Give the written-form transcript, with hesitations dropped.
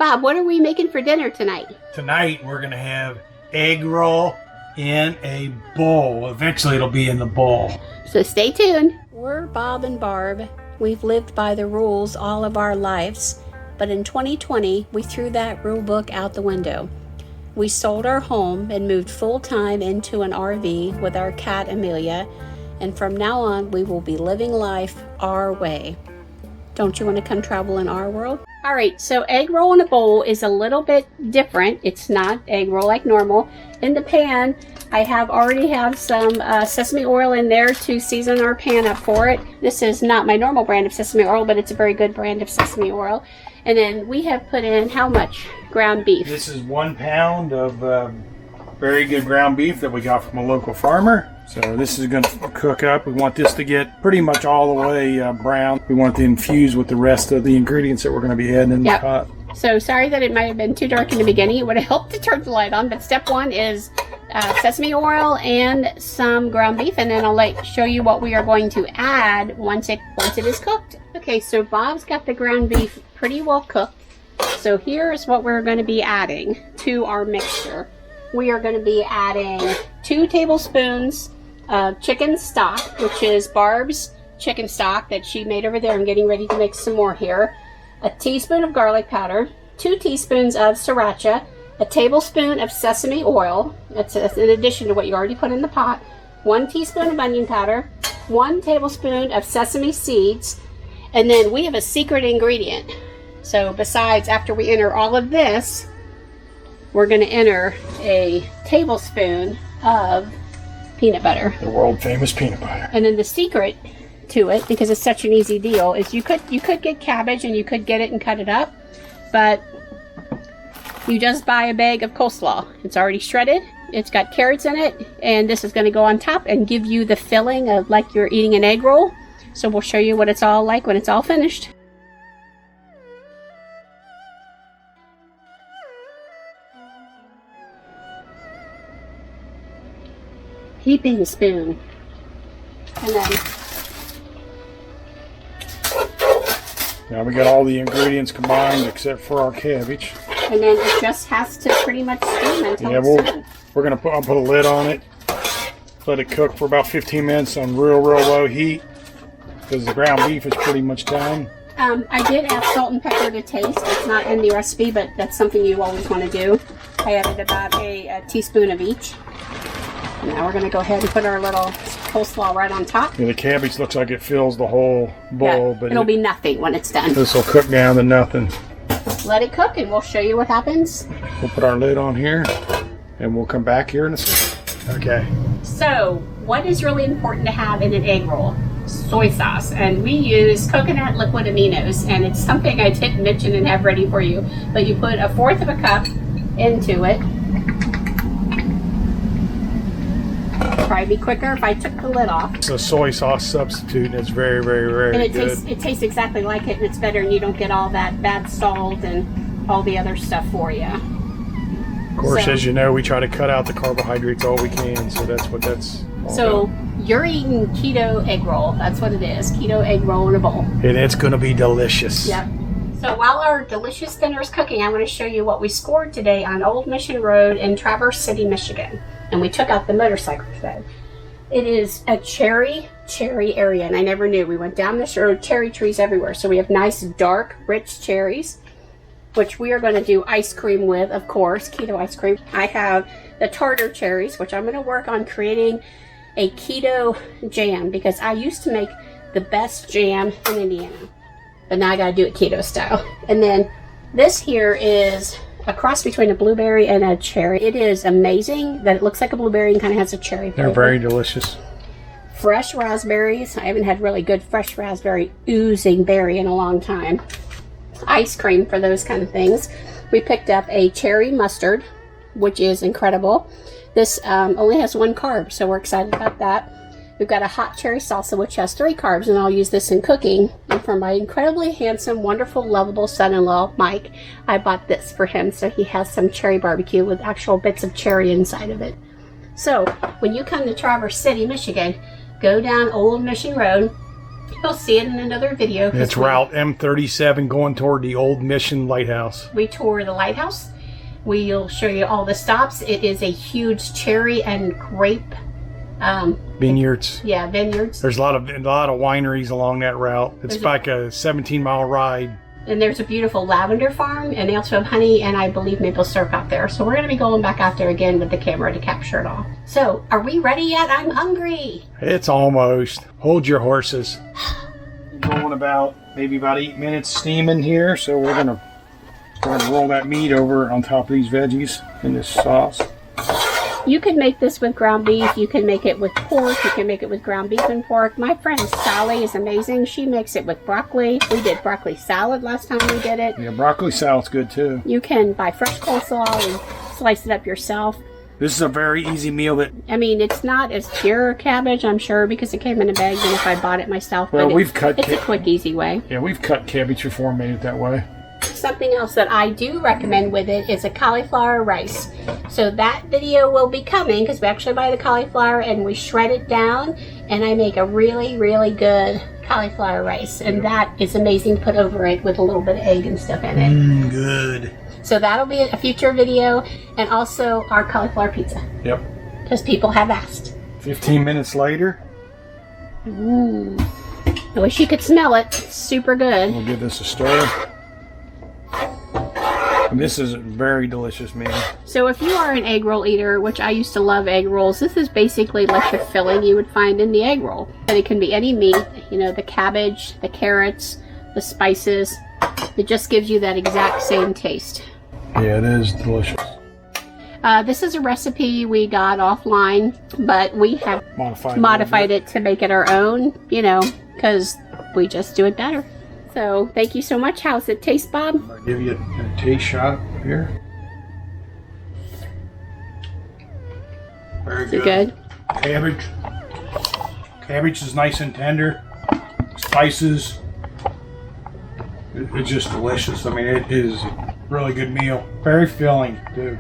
Bob, what are we making for dinner tonight? Tonight we're gonna have egg roll in a bowl. Eventually it'll be in the bowl. So stay tuned. We're Bob and Barb. We've lived by the rules all of our lives, but in 2020 we threw that rule book out the window. We sold our home and moved full-time into an RV with our cat Amelia, and from now on we will be living life our way. Don't you want to come travel in our world? All right, so egg roll in a bowl is a little bit different. It's not egg roll like normal. In the pan, I already have some sesame oil in there to season our pan up for it. This is not my normal brand of sesame oil, but it's a very good brand of sesame oil. And then we have put in how much ground beef? This is 1 pound of very good ground beef that we got from a local farmer. So this is going to cook up. We want this to get pretty much all the way brown. We want it to infuse with the rest of the ingredients that we're going to be adding in the pot. So sorry that it might have been too dark in the beginning. It would have helped to turn the light on. But step 1 is sesame oil and some ground beef, and then I'll show you what we are going to add once it is cooked. Okay, so Bob's got the ground beef pretty well cooked. So here's what we're going to be adding to our mixture. We are going to be adding 2 tablespoons of chicken stock, which is Barb's chicken stock that she made over there. I'm getting ready to make some more here. A teaspoon of garlic powder, 2 teaspoons of Sriracha, a tablespoon of sesame oil, that's in addition to what you already put in the pot, 1 teaspoon of onion powder, 1 tablespoon of sesame seeds, and then we have a secret ingredient. So besides, after we enter all of this, we're going to enter a tablespoon of peanut butter. The world famous peanut butter. And then the secret to it, because it's such an easy deal, is you could get cabbage and you could get it and cut it up, but you just buy a bag of coleslaw. It's already shredded. It's got carrots in it, and this is going to go on top and give you the filling of like you're eating an egg roll. So we'll show you what it's all like when it's all finished. Heaping spoon, and then now we got all the ingredients combined except for our cabbage. And then it just has to pretty much steam until it's done. We're gonna put a lid on it, let it cook for about 15 minutes on real low heat because the ground beef is pretty much done. I did add salt and pepper to taste. It's not in the recipe, but that's something you always want to do. I added about a teaspoon of each. Now we're going to go ahead and put our little coleslaw right on top. Yeah, the cabbage looks like it fills the whole bowl, but it'll be nothing when it's done. This will cook down to nothing. Let it cook and we'll show you what happens. We'll put our lid on here and we'll come back here in a second. Okay. So, what is really important to have in an egg roll? Soy sauce. And we use coconut liquid aminos, and it's something I didn't mention and have ready for you. But you put 1/4 of a cup into it. Probably be quicker if I took the lid off. It's a soy sauce substitute, and it's very, very, very and good. It tastes exactly like it, and it's better, and you don't get all that bad salt and all the other stuff for you. Of course, as you know, we try to cut out the carbohydrates all we can, so that's what that's all So about. You're eating keto egg roll. That's what it is. Keto egg roll in a bowl. And it's going to be delicious. Yep. So while our delicious dinner is cooking, I want to show you what we scored today on Old Mission Road in Traverse City, Michigan. And we took out the motorcycle bed. It is a cherry area, and I never knew. We went down this road, cherry trees everywhere. So we have nice, dark, rich cherries, which we are going to do ice cream with, of course, keto ice cream. I have the tartar cherries, which I'm going to work on creating a keto jam, because I used to make the best jam in Indiana. But now I got to do it keto style. And then this here is a cross between a blueberry and a cherry. It is amazing that it looks like a blueberry and kind of has a cherry flavor. They're very delicious. Fresh raspberries. I haven't had really good fresh raspberry oozing berry in a long time. Ice cream for those kind of things. We picked up a cherry mustard, which is incredible. This only has 1 carb, so we're excited about that. We've got a hot cherry salsa, which has 3 carbs, and I'll use this in cooking. And for my incredibly handsome, wonderful, lovable son-in-law, Mike, I bought this for him, so he has some cherry barbecue with actual bits of cherry inside of it. So, when you come to Traverse City, Michigan, go down Old Mission Road, You'll see it in another video. It's Route M37 going toward the old Mission Lighthouse. We tour the lighthouse. We'll show you all the stops. It is a huge cherry and grape vineyards. Yeah, vineyards. There's a lot of wineries along that route. It's like a 17-mile ride. And there's a beautiful lavender farm, and they also have honey and I believe maple syrup out there. So we're going to be going back out there again with the camera to capture it all. So, are we ready yet? I'm hungry. It's almost. Hold your horses. Going maybe about 8 minutes steaming here, so we're gonna roll that meat over on top of these veggies in this sauce. You can make this with ground beef. You can make it with pork. You can make it with ground beef and pork. My friend Sally is amazing. She makes it with broccoli. We did broccoli salad last time we did it. Yeah, broccoli salad's good too. You can buy fresh coleslaw and slice it up yourself. This is a very easy meal it's not as pure cabbage, I'm sure, because it came in a bag than if I bought it myself. Well, but it's a quick, easy way. Yeah, we've cut cabbage before and made it that way. Something else that I do recommend with it is a cauliflower rice. So that video will be coming because we actually buy the cauliflower and we shred it down, and I make a really, really good cauliflower rice, and that is amazing to put over it with a little bit of egg and stuff in it. Good. So that'll be a future video, and also our cauliflower pizza. Yep. Because people have asked. 15 minutes later. Ooh. I wish you could smell it. It's super good. We'll give this a stir. And this is a very delicious meal. So if you are an egg roll eater, which I used to love egg rolls, this is basically like the filling you would find in the egg roll. And it can be any meat, the cabbage, the carrots, the spices. It just gives you that exact same taste. Yeah, it is delicious. This is a recipe we got offline, but we have modified it to make it our own, because we just do it better. So, thank you so much. How's it taste, Bob? I'll give you a taste shot here. Very good. Cabbage is nice and tender. Spices. It's just delicious. I mean, it is a really good meal. Very filling, too.